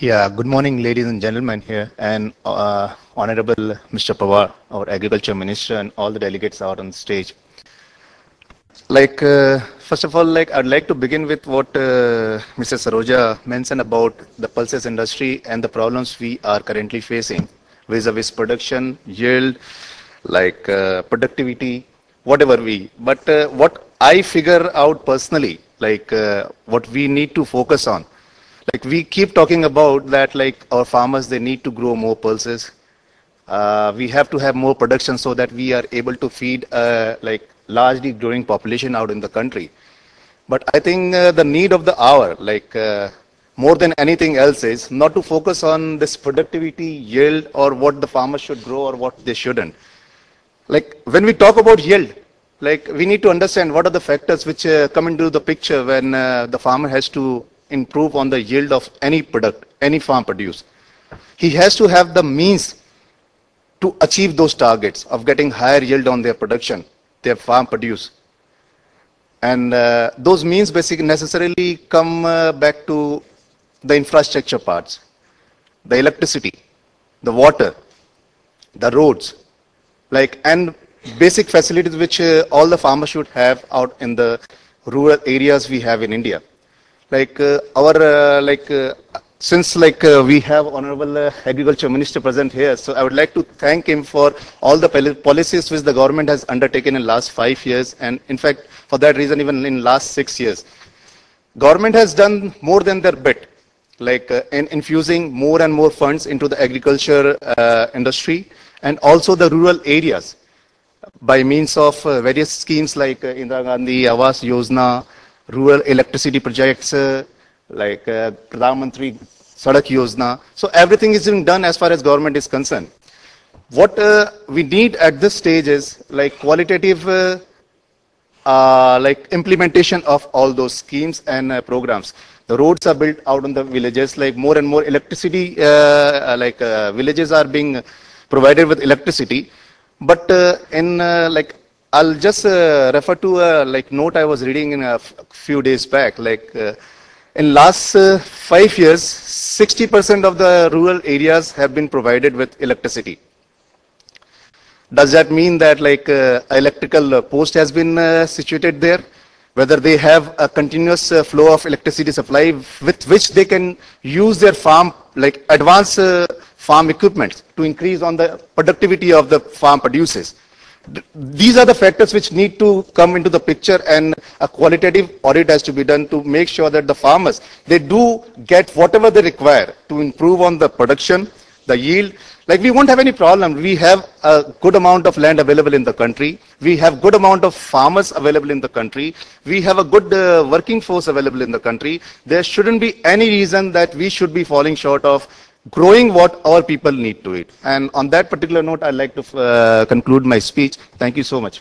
Yeah, good morning, ladies and gentlemen here, and Honorable Mr. Pawar, our Agriculture Minister, and all the delegates out on the stage. First of all, I'd like to begin with what Mr. Saroja mentioned about the pulses industry and the problems we are currently facing vis-a-vis production, yield, productivity, whatever we. But what I figure out personally, what we need to focus on. Like we keep talking about that, like our farmers, they need to grow more pulses. We have to have more production so that we are able to feed largely growing population out in the country. But I think the need of the hour, more than anything else, is not to focus on this productivity, yield, or what the farmers should grow or what they shouldn't. Like when we talk about yield, we need to understand what are the factors which come into the picture when the farmer has to improve on the yield of any product, any farm produce. He has to have the means to achieve those targets of getting higher yield on their production, their farm produce. And those means basically necessarily come back to the infrastructure parts, the electricity, the water, the roads, and basic facilities which all the farmers should have out in the rural areas we have in India. Since we have Honorable Agriculture Minister present here, so I would like to thank him for all the policies which the government has undertaken in last 5 years, and in fact, for that reason, even in last 6 years. Government has done more than their bit, in infusing more and more funds into the agriculture industry and also the rural areas by means of various schemes like Indira Gandhi Awas Yojana, rural electricity projects, Pradhan Mantri Sadak Yojana. So everything is being done as far as government is concerned. What we need at this stage is qualitative implementation of all those schemes and programs. The roads are built out in the villages, more and more electricity, villages are being provided with electricity. But I'll just refer to a note I was reading in a few days back. In last 5 years, 60% of the rural areas have been provided with electricity. Does that mean that electrical post has been situated there? Whether they have a continuous flow of electricity supply with which they can use their farm, advanced farm equipment to increase on the productivity of the farm produces. These are the factors which need to come into the picture, and a qualitative audit has to be done to make sure that the farmers, they do get whatever they require to improve on the production, the yield. We won't have any problem. We have a good amount of land available in the country. We have good amount of farmers available in the country. We have a good working force available in the country. There shouldn't be any reason that we should be falling short of growing what our people need to eat. And on that particular note, I'd like to conclude my speech. Thank you so much.